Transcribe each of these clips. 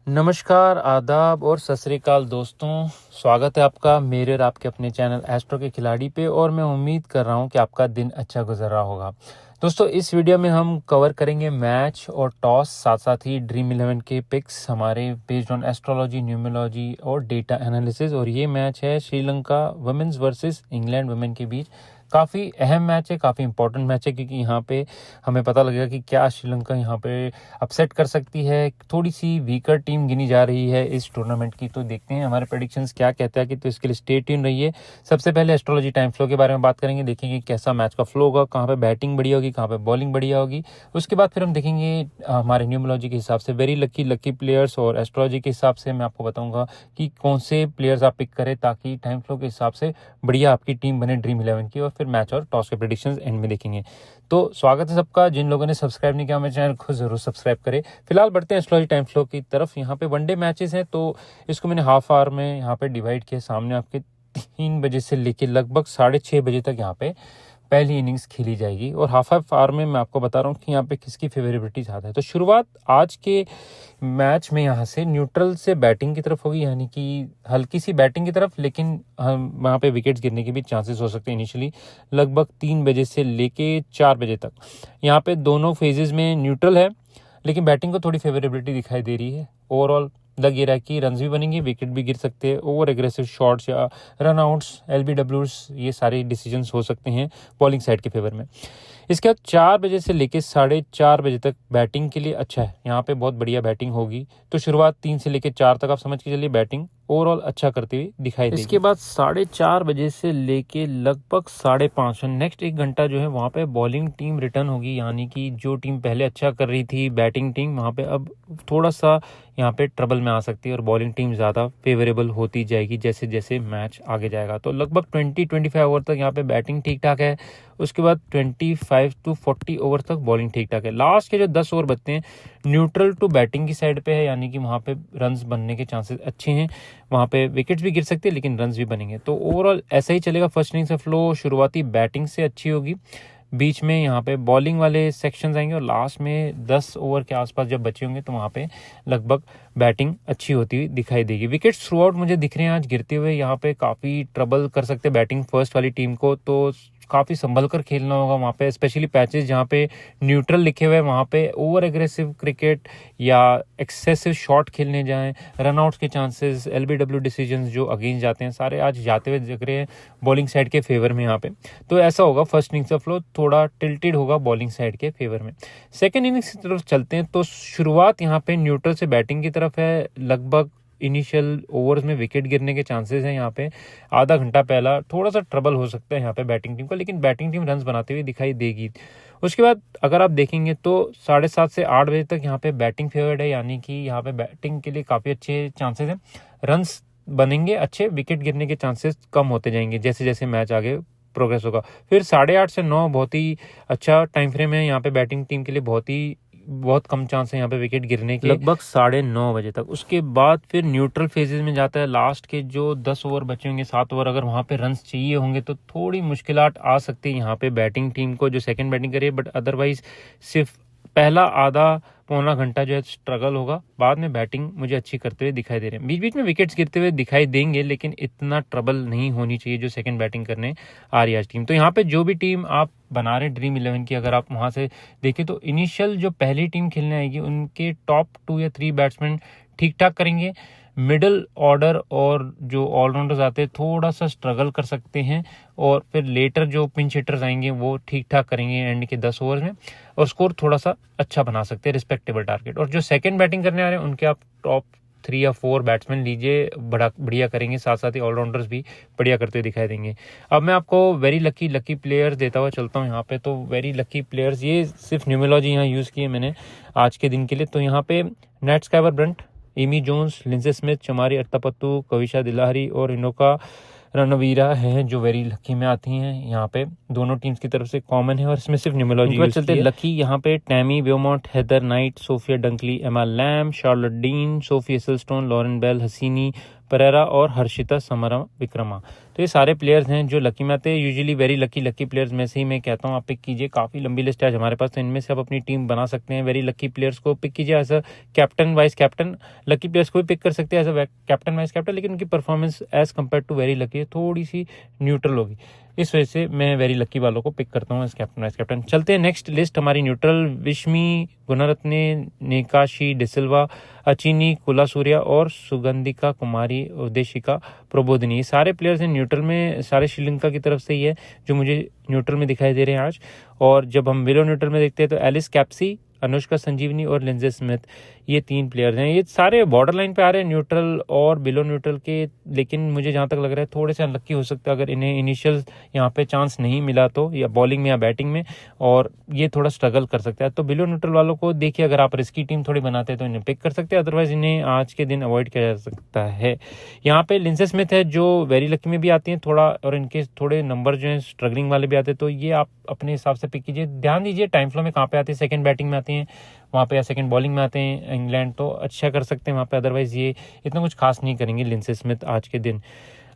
नमस्कार, आदाब और सत श्री अकाल दोस्तों। स्वागत है आपका मेरे और आपके अपने चैनल एस्ट्रो के खिलाड़ी पे और मैं उम्मीद कर रहा हूँ कि आपका दिन अच्छा गुजर रहा होगा। दोस्तों, इस वीडियो में हम कवर करेंगे मैच और टॉस, साथ साथ ही ड्रीम 11 के पिक्स हमारे बेस्ड ऑन एस्ट्रोलॉजी, न्यूमरोलॉजी और डेटा एनालिसिस। और ये मैच है Sri Lanka womens versus England women के बीच। काफ़ी अहम मैच है, काफ़ी इंपॉर्टेंट मैच है, क्योंकि यहाँ पे हमें पता लगेगा कि क्या श्रीलंका यहाँ पे अपसेट कर सकती है। थोड़ी सी वीकर टीम गिनी जा रही है इस टूर्नामेंट की, तो देखते हैं हमारे प्रेडिक्शंस क्या कहता है कि तो इसके लिए स्टे ट्यून रहिए। सबसे पहले एस्ट्रोलॉजी टाइम फ्लो के बारे में बात करेंगे, देखेंगे कैसा मैच का फ्लो होगा, कहाँ पे बैटिंग बढ़िया होगी, कहाँ पे बॉलिंग बढ़िया होगी। उसके बाद फिर हम देखेंगे हमारे न्यूमरोलॉजी के हिसाब से वेरी लकी प्लेयर्स, और एस्ट्रोलॉजी के हिसाब से मैं आपको बताऊंगा कि कौन से प्लेयर्स आप पिक करें ताकि टाइम फ्लो के हिसाब से बढ़िया आपकी टीम बने ड्रीम 11 की। और फिर मैच और टॉस के प्रेडिक्शंस एंड में देखेंगे। तो स्वागत है सबका। जिन लोगों ने सब्सक्राइब नहीं किया मेरे चैनल को जरूर सब्सक्राइब करें। फिलहाल बढ़ते हैं एस्ट्रोलॉजी टाइम फ्लो की तरफ। यहाँ पे वनडे मैचेस हैं, तो इसको मैंने हाफ आवर में यहाँ पे डिवाइड किया। सामने आपके 3 बजे से लेके लगभग 6:30 बजे तक यहाँ पे पहली इनिंग्स खेली जाएगी। और हाफ आवर में मैं आपको बता रहा हूँ कि यहाँ पे किसकी फेवरेबिलिटी ज़्यादा है। तो शुरुआत आज के मैच में यहाँ से न्यूट्रल से बैटिंग की तरफ होगी, यानी कि हल्की सी बैटिंग की तरफ, लेकिन हम वहाँ पे विकेट्स गिरने के भी चांसेस हो सकते हैं इनिशियली लगभग 3 बजे से लेके 4 बजे तक। यहाँ पे दोनों फेजेस में न्यूट्रल है, लेकिन बैटिंग को थोड़ी फेवरेबिलिटी दिखाई दे रही है। ओवरऑल लग ये रहा है कि रन्स भी बनेंगे, विकेट भी गिर सकते हैं, ओवर एग्रेसिव शॉट्स या रन आउट्स, LBWs, ये सारे डिसीजंस हो सकते हैं बॉलिंग साइड के फेवर में। इसके बाद 4 बजे से लेकर 4:30 बजे तक बैटिंग के लिए अच्छा है। यहाँ पे बहुत बढ़िया बैटिंग होगी। तो शुरुआत 3 से लेकर 4 तक आप समझ के चलिए बैटिंग ओवरऑल अच्छा करती हुई दिखाई देगी। इसके बाद 4:30 बजे से लेके लगभग 5:30 नेक्स्ट 1 घंटा जो है वहाँ पे बॉलिंग टीम रिटर्न होगी, यानी कि जो टीम पहले अच्छा कर रही थी बैटिंग टीम वहाँ पे अब थोड़ा सा यहाँ पे ट्रबल में आ सकती है और बॉलिंग टीम ज़्यादा फेवरेबल होती जाएगी जैसे जैसे मैच आगे जाएगा। तो लगभग 20-25 ओवर तक यहाँ पे बैटिंग ठीक ठाक है। उसके बाद 25 to 40 ओवर तक बॉलिंग ठीक ठाक है। लास्ट के जो 10 ओवर बचते हैं न्यूट्रल टू बैटिंग की साइड पे है, यानी कि वहाँ पे रन्स बनने के चांसेस अच्छे हैं। वहाँ पे विकेट्स भी गिर सकते हैं लेकिन रन्स भी बनेंगे। तो ओवरऑल ऐसा ही चलेगा। फर्स्ट इनिंग से फ्लो शुरुआती बैटिंग से अच्छी होगी, बीच में यहाँ पे बॉलिंग वाले सेक्शंस आएंगे और लास्ट में 10 ओवर के आसपास जब बचे होंगे तो वहाँ पे लगभग बैटिंग अच्छी होती हुई दिखाई देगी। विकेट्स थ्रू आउट मुझे दिख रहे हैं आज गिरते हुए, यहाँ पे काफ़ी ट्रबल कर सकते हैं बैटिंग फर्स्ट वाली टीम को, तो काफ़ी संभल कर खेलना होगा वहाँ पे। स्पेशली पैचेस जहाँ पे न्यूट्रल लिखे हुए हैं वहाँ पे ओवर एग्रेसिव क्रिकेट या एक्सेसिव शॉट खेलने जाएं, रनआउट्स के चांसेस, LBW डिसीजंस जो अगेंस्ट जाते हैं सारे आज जाते हुए दिख रहे हैं बॉलिंग साइड के फेवर में यहाँ पे। तो ऐसा होगा फर्स्ट इनिंग्स का फ्लो थोड़ा टिल्टेड होगा बॉलिंग साइड के फेवर में। सेकेंड इनिंग्स की तरफ चलते हैं, तो शुरुआत यहाँ पे न्यूट्रल से बैटिंग की तरफ है। लगभग इनिशियल ओवर्स में विकेट गिरने के चांसेस हैं। यहाँ पे आधा घंटा पहला थोड़ा सा ट्रबल हो सकता है यहाँ पे बैटिंग टीम को, लेकिन बैटिंग टीम रन्स बनाते हुए दिखाई देगी। उसके बाद अगर आप देखेंगे तो 7:30 से 8 बजे तक यहाँ पे बैटिंग फेवर्ड है, यानी कि यहाँ पे बैटिंग के लिए काफ़ी अच्छे चांसेस हैं। रन्स बनेंगे अच्छे, विकेट गिरने के चांसेस कम होते जाएंगे जैसे जैसे मैच आगे प्रोग्रेस होगा। फिर 8:30 से 9 बहुत ही अच्छा टाइम फ्रेम है यहाँ पे बैटिंग टीम के लिए, बहुत कम चांस है यहाँ पे विकेट गिरने के, लगभग 9:30 बजे तक। उसके बाद फिर न्यूट्रल फेजेस में जाता है। लास्ट के जो 10 ओवर बचे होंगे 7 ओवर, अगर वहाँ पे रन्स चाहिए होंगे तो थोड़ी मुश्किलात आ सकती है यहाँ पे बैटिंग टीम को जो सेकंड बैटिंग करिए, बट अदरवाइज सिर्फ पहला आधा पौना घंटा जो है स्ट्रगल होगा। बाद में बैटिंग मुझे अच्छी करते हुए दिखाई दे रहे हैं। बीच बीच में विकेट्स गिरते हुए दिखाई देंगे, लेकिन इतना ट्रबल नहीं होनी चाहिए जो सेकंड बैटिंग करने आ रही है आज टीम। तो यहाँ पे जो भी टीम आप बना रहे ड्रीम 11 की, अगर आप वहाँ से देखें तो इनिशियल जो पहली टीम खेलने आएगी उनके टॉप 2 या 3 बैट्समैन ठीक ठाक करेंगे। मिडिल ऑर्डर और जो ऑलराउंडर्स आते हैं थोड़ा सा स्ट्रगल कर सकते हैं, और फिर लेटर जो पिंच हिटर्स आएंगे वो ठीक ठाक करेंगे एंड के 10 ओवर में, और स्कोर थोड़ा सा अच्छा बना सकते हैं, रिस्पेक्टेबल टारगेट। और जो सेकंड बैटिंग करने आ रहे हैं उनके आप टॉप 3 या 4 बैट्समैन लीजिए, बढ़िया करेंगे, साथ साथ ही ऑलराउंडर्स भी बढ़िया करते दिखाई देंगे। अब मैं आपको वेरी लकी प्लेयर्स देता हुआ चलता हूँ यहाँ पे। तो वेरी लकी प्लेयर्स, ये सिर्फ न्यूमरोलॉजी यहाँ यूज़ की है मैंने आज के दिन के लिए। तो यहाँ पे Nat Sciver Brunt, Amy Jones, Lindsey Smith, Chamari Athapaththu, Kavisha Dilhari और इनोका रणवीरा हैं जो वेरी लकी में आती हैं। यहाँ पे दोनों टीम्स की तरफ से कॉमन है और इसमें सिर्फ न्यूमरोलॉजी चलते हैं। लकी यहाँ पे Tammy Beaumont, Heather Knight, Sophia Dunkley, Emma Lamb, Charlotte Dean, Sophie Ecclestone, Lauren Bell, Hasini, Perera और हर्षिता समरा विक्रमा। तो ये सारे प्लेयर्स हैं जो लकी में आते हैं। यूजुअली वेरी लकी प्लेयर्स में से ही मैं कहता हूँ आप पिक कीजिए। काफ़ी लंबी लिस्ट है आज हमारे पास, तो इनमें से आप अपनी टीम बना सकते हैं। वेरी लकी प्लेयर्स को पिक कीजिए as a captain vice captain. Lucky players को भी पिक कर सकते हैं as a captain vice captain, लेकिन उनकी performance as compare to very lucky थोड़ी सी न्यूट्रल होगी। इस वजह से मैं वेरी लकी वालों को पिक करता हूँ एज कैप्टन वाइस कैप्टन। चलते हैं नेक्स्ट लिस्ट हमारी न्यूट्रल। विश्मी गुणरत्ने, निकाशी डिसिल्वा, अचिनी कुलासूर्या और सुगंधिका कुमारी उदेशिका प्रबोधिनी। ये सारे प्लेयर्स हैं न्यूट्रल में, सारे श्रीलंका की तरफ से ही है जो मुझे न्यूट्रल में दिखाई दे रहे हैं आज। और जब हम बिलो न्यूट्रल में देखते हैं तो एलिस कैप्सी, अनुष्का संजीवनी और लिंजे स्मिथ, ये 3 प्लेयर्स हैं। ये सारे बॉर्डर लाइन पे आ रहे हैं न्यूट्रल और बिलो न्यूट्रल के, लेकिन मुझे जहाँ तक लग रहा है थोड़े से अनलक्की हो सकता है अगर इन्हें इनिशियल यहाँ पे चांस नहीं मिला तो, या बॉलिंग में या बैटिंग में, और ये थोड़ा स्ट्रगल कर सकता है। तो बिलो न्यूट्रल वालों को देखिए, अगर आप रिस्की टीम थोड़ी बनाते हैं तो इन्हें पिक कर सकते हैं, अदरवाइज इन्हें आज के दिन अवॉइड किया जा सकता है। यहाँ पे लिंजे स्मिथ है जो वेरी लकी में भी आती हैं थोड़ा, और इनके थोड़े नंबर जो हैं स्ट्रगलिंग वाले भी आते हैं, तो ये आप अपने हिसाब से पिक कीजिए। ध्यान दीजिए टाइम फ्लो में कहाँ पे आती है, सेकंड बैटिंग में आती हैं वहाँ पे, या सेकंड बॉलिंग में आते हैं इंग्लैंड, तो अच्छा कर सकते हैं वहाँ पे, अदरवाइज ये इतना कुछ खास नहीं करेंगे लिंजे स्मिथ आज के दिन।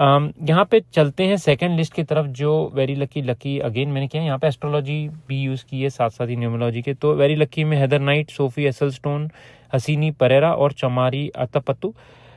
यहाँ पे चलते हैं सेकंड लिस्ट की तरफ जो वेरी लकी अगेन मैंने किया। यहाँ पे एस्ट्रोलॉजी भी यूज़ की है साथ साथ ही न्यूमरोलॉजी के। तो वेरी लकी में Heather Knight, Sophie Ecclestone, Hasini Perera और चमारी अत्तापत्तू।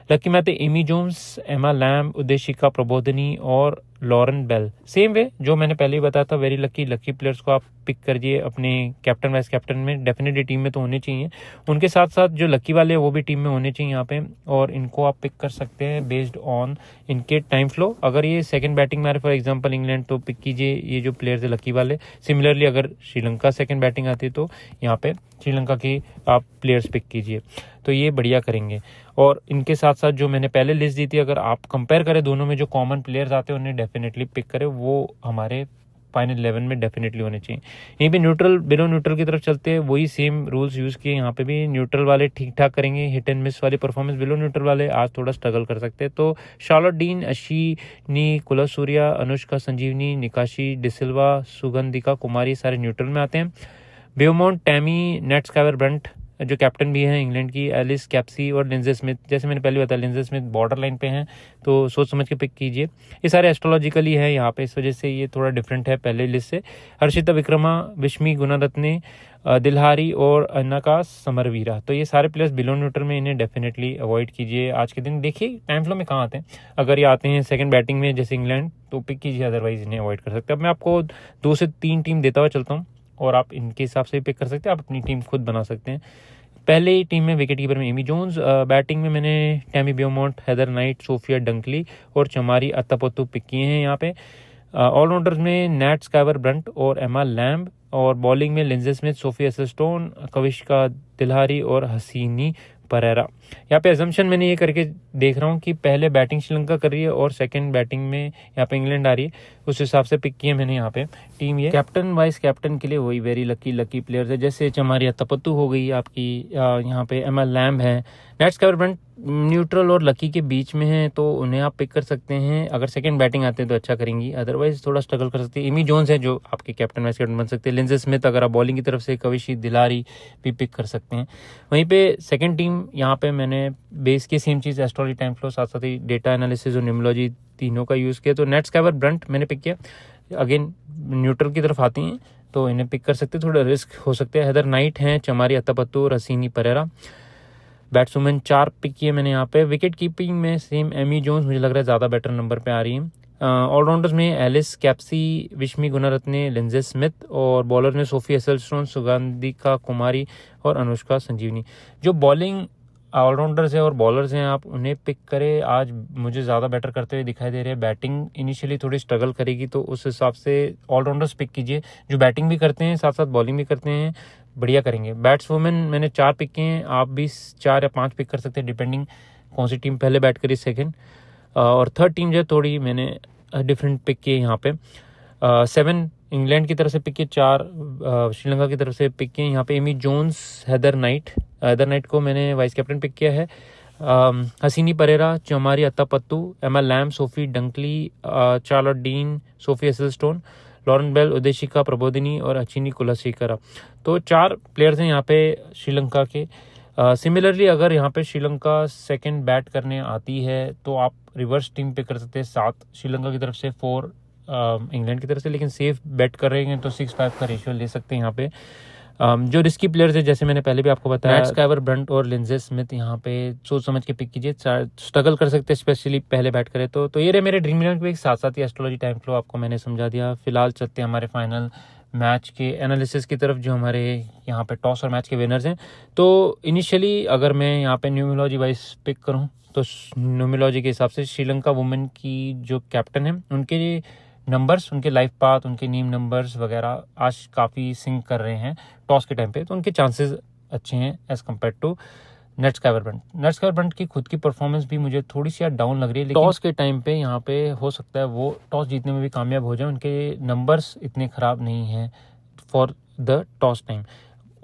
लकी में आते Amy Jones, Emma Lamb, Udeshika Prabodhani और लॉरेन बेल। सेम वे जो मैंने पहले ही बताया था, वेरी लकी प्लेयर्स को आप पिक करिए अपने कैप्टन वाइस कैप्टन में, डेफिनेटली टीम में तो होने चाहिए। उनके साथ साथ जो लकी वाले हैं वो भी टीम में होने चाहिए यहाँ पे, और इनको आप पिक कर सकते हैं बेस्ड ऑन इनके टाइम फ्लो। अगर ये सेकंड बैटिंग में आ रहे फॉर एग्जांपल इंग्लैंड, तो पिक कीजिए ये जो प्लेयर्स है लकी वाले। सिमिलरली अगर श्रीलंका सेकंड बैटिंग आती है तो यहाँ पे श्रीलंका की आप प्लेयर्स पिक कीजिए, तो ये बढ़िया करेंगे। और इनके साथ साथ जो मैंने पहले लिस्ट दी थी, अगर आप कंपेयर करें दोनों में, जो कॉमन प्लेयर्स आते हैं उन्हें डेफिनेटली पिक करें, वो हमारे फाइनल 11 में डेफिनेटली होने चाहिए। यहीं पे न्यूट्रल बिलो न्यूट्रल की तरफ चलते हैं, वही सेम रूल्स यूज़ किए यहाँ पे भी। न्यूट्रल वाले ठीक ठाक करेंगे, हिट एंड मिस वाली परफॉर्मेंस। बिलो न्यूट्रल वाले आज थोड़ा स्ट्रगल कर सकते हैं। तो शार्लोट डीन, अशिनी कुलासूर्या, अनुष्का संजीवनी, निकाशी डिसिल्वा, सुगंधिका कुमारी सारे न्यूट्रल में आते हैं। बेवमोंट, टैमी, नेट स्काइवर ब्रंट जो कैप्टन भी है इंग्लैंड की, एलिस कैप्सी और लिंजे स्मिथ। जैसे मैंने पहले बताया लिंजे स्मिथ बॉर्डर लाइन पे हैं, तो सोच समझ के पिक कीजिए। ये सारे एस्ट्रोलॉजिकली है यहाँ पे, इस वजह से ये थोड़ा डिफरेंट है पहले लिस्ट से। हर्षिता विक्रमा, विश्मी गुणरत्ने, दिल्हारी और अन्नाका समरवीरा। तो ये सारे प्लेयर्स बिलो न्यूट्रल में, इन्हें डेफिनेटली अवॉइड कीजिए आज के दिन। देखिए टाइम फ्लो में कहाँ आते हैं, अगर ये आते हैं सेकंड बैटिंग में जैसे इंग्लैंड तो पिक कीजिए, अदरवाइज इन्हें अवॉइड कर सकते हैं। अब मैं आपको 2 से 3 टीम देता हुआ चलता हूँ और आप इनके हिसाब से पिक कर सकते हैं, आप अपनी टीम खुद बना सकते हैं। पहले ही टीम में विकेट कीपर में एमी जोन्स, बैटिंग में मैंने Tammy Beaumont, Heather Knight, Sophia Dunkley और चमारी अत्तापत्तू पिक किए हैं यहाँ पे। ऑलराउंडर्स में नेट स्काइवर ब्रंट और एमा लैम्ब, और बॉलिंग में लिंजे स्मिथ, सोफिया एसलस्टोन, कविश्का दिल्हारी और हसीनी परेरा। यहाँ पे अजम्पशन मैंने ये करके देख रहा हूँ कि पहले बैटिंग श्रीलंका कर रही है और सेकंड बैटिंग में यहाँ पे इंग्लैंड आ रही है, उस हिसाब से पिक किए मैंने यहाँ पे टीम। ये कैप्टन वाइस कैप्टन के लिए वही वेरी लकी प्लेयर्स है, जैसे चमारी अत्तापत्तू हो गई आपकी, यहाँ पे एमा लैम्ब है। नेट स्काइवर ब्रंट न्यूट्रल और लकी के बीच में है, तो उन्हें आप पिक कर सकते हैं। अगर सेकंड बैटिंग आते हैं तो अच्छा करेंगी, अदरवाइज थोड़ा स्ट्रगल कर सकते हैं। एमी जोन्स है जो आपके कैप्टन वाइस कैप्टन बन सकते हैं। लिंजे स्मिथ अगर आप बॉलिंग की तरफ से, कविशी दिलारी भी पिक कर सकते हैं। वहीं पे सेकंड टीम यहाँ पे मैंने बेस की सेम चीज़, एस्ट्रोलॉजी, टाइम फ्लो, साथ साथ ही डेटा एनालिसिस और न्यूमरोलॉजी तीनों का यूज़ किया। तो नेट स्काइवर ब्रंट मैंने पिक किया, अगेन न्यूट्रल की तरफ आती हैं तो इन्हें पिक कर सकते हैं, थोड़ा रिस्क हो सकते हैं। हेदर नाइट हैं, चमारी अत्तापत्तू, रसीनी परेरा। बैट्समैन 4 पिक किए मैंने यहाँ पे। विकेट कीपिंग में सेम एमी जोन्स मुझे लग रहा है ज़्यादा बेटर नंबर पे आ रही है। ऑलराउंडर्स में Alice Capsey, Vishmi Gunaratne, Linsey Smith, और बॉलर में सोफी एसलस्टोन, सुगंधिका कुमारी और अनुष्का संजीवनी। जो बॉलिंग ऑलराउंडर्स हैं और बॉलर्स हैं आप उन्हें पिक करें, आज मुझे ज़्यादा बेटर करते हुए दिखाई दे रहे हैं। बैटिंग इनिशियली थोड़ी स्ट्रगल करेगी, तो उस हिसाब से ऑलराउंडर्स पिक कीजिए जो बैटिंग भी करते हैं साथ साथ बॉलिंग भी करते हैं, बढ़िया करेंगे। बैट्सवुमेन मैंने 4 पिक किए हैं, आप भी 4 या 5 पिक कर सकते हैं डिपेंडिंग कौन सी टीम पहले बैट करी सेकेंड। और थर्ड टीम जो है थोड़ी मैंने डिफरेंट पिक किए यहाँ पे। 7 इंग्लैंड की तरफ से पिक किए, 4 श्रीलंका की तरफ से पिक किए। यहाँ पे एमी जोन्स, हेदर नाइट को मैंने वाइस कैप्टन पिक किया है। Hasini Perera, Chamari Athapaththu, Emma Lamb, Sophie Dunkley, Charlotte Dean, Sophie Ecclestone, Lauren Bell, Udeshika Prabodhani और अचिनी कुलासेकरा। तो 4 प्लेयर्स हैं यहाँ पे श्रीलंका के। सिमिलरली अगर यहाँ पे श्रीलंका सेकंड बैट करने आती है तो आप रिवर्स टीम पे कर सकते हैं 7 श्रीलंका की तरफ से, 4 इंग्लैंड की तरफ से, लेकिन सेफ बैट कर रहे हैं तो 6-5 का रेशियो ले सकते हैं यहाँ पे। जो रिस्की प्लेयर्स है जैसे मैंने पहले भी आपको बताया, मैट स्काइवर, ब्रंट और लिंडसे स्मिथ, यहाँ पे सोच समझ के पिक कीजिए, स्ट्रगल कर सकते हैं स्पेशली पहले बैट करे तो ये रहे मेरे ड्रीम 11 के साथ साथ ही एस्ट्रोलॉजी टाइम फ्लो आपको मैंने समझा दिया। फिलहाल चलते हैं हमारे फाइनल मैच के एनालिसिस की तरफ, जो हमारे यहाँ पे टॉस और मैच के विनर्स हैं। तो इनिशियली अगर मैं यहाँ पे न्यूमरोलॉजी वाइज पिक करूँ तो न्यूमरोलॉजी के हिसाब से श्रीलंका वुमेन की जो कैप्टन है उनके नंबर्स, उनके लाइफ पाथ, उनके नीम नंबर्स वगैरह आज काफ़ी सिंक कर रहे हैं टॉस के टाइम पे, तो उनके चांसेस अच्छे हैं as compared to Nat Sciver Brunt. Nat Sciver Brunt की खुद की परफॉर्मेंस भी मुझे थोड़ी सी डाउन लग रही है, लेकिन टॉस के टाइम पे यहाँ पे हो सकता है वो टॉस जीतने में भी कामयाब हो जाए, उनके नंबर्स इतने ख़राब नहीं हैं for the toss time.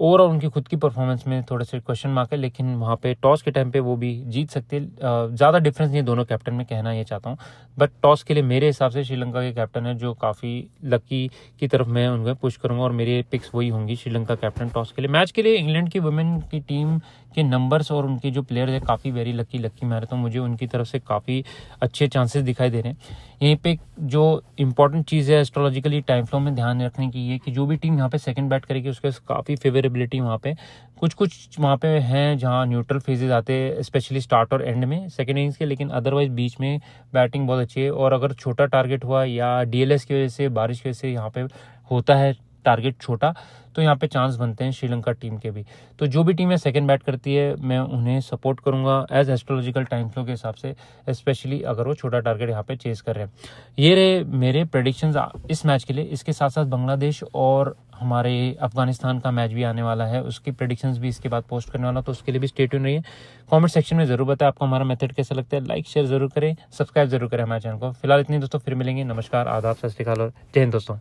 Overall उनकी खुद की परफॉर्मेंस में थोड़े से क्वेश्चन मार्क है, लेकिन वहाँ पे टॉस के टाइम पे वो भी जीत सकते हैं। ज़्यादा डिफरेंस नहीं है दोनों कैप्टन में, कहना ये चाहता हूँ। बट टॉस के लिए मेरे हिसाब से श्रीलंका के कैप्टन है जो काफ़ी लकी की तरफ मैं उनको पुश करूँगा, और मेरे पिक्स वही होंगी, श्रीलंका कैप्टन टॉस के लिए। मैच के लिए इंग्लैंड की वुमेन की टीम के नंबर्स और उनके जो प्लेयर्स है काफ़ी वेरी लकी मैं रहता हूँ, मुझे उनकी तरफ से काफ़ी अच्छे चांसेस दिखाई दे रहे हैं। यहीं पे जो इंपॉर्टेंट चीज़ है एस्ट्रोलॉजिकली टाइम फ्लो में ध्यान रखने की, ये कि जो भी टीम यहाँ पे सेकंड बैट करेगी उसके काफ़ी फेवरेबिलिटी वहाँ पे कुछ वहाँ पे हैं जहाँ न्यूट्रल फेजेस आते हैं, स्पेशली स्टार्ट और एंड में सेकंड इनिंग्स के, लेकिन अदरवाइज बीच में बैटिंग बहुत अच्छी है। और अगर छोटा टारगेट हुआ या डीएलएस की वजह से, बारिश की वजह से यहाँ पे होता है टारगेट छोटा, तो यहाँ पे चांस बनते हैं श्रीलंका टीम के भी। तो जो भी टीम है सेकंड बैट करती है मैं उन्हें सपोर्ट करूंगा एज एस्ट्रोलॉजिकल टाइम फ्लो के हिसाब से, स्पेशली अगर वो छोटा टारगेट यहाँ पे चेस कर रहे हैं। ये रहे मेरे प्रेडिक्शंस इस मैच के लिए। इसके साथ साथ बांग्लादेश और हमारे अफगानिस्तान का मैच भी आने वाला है, उसकी प्रेडिक्शंस भी इसके बाद पोस्ट करने वाला, तो उसके लिए भी स्टे ट्यून रहिए। कमेंट सेक्शन में जरूर बताएं आपको हमारा मेथड कैसा लगता है, लाइक शेयर जरूर करें, सब्सक्राइब जरूर करें हमारे चैनल को। फिलहाल इतनी दोस्तों, फिर मिलेंगे। नमस्कार, आदाब, सत श्री अकाल और जय हिंद दोस्तों।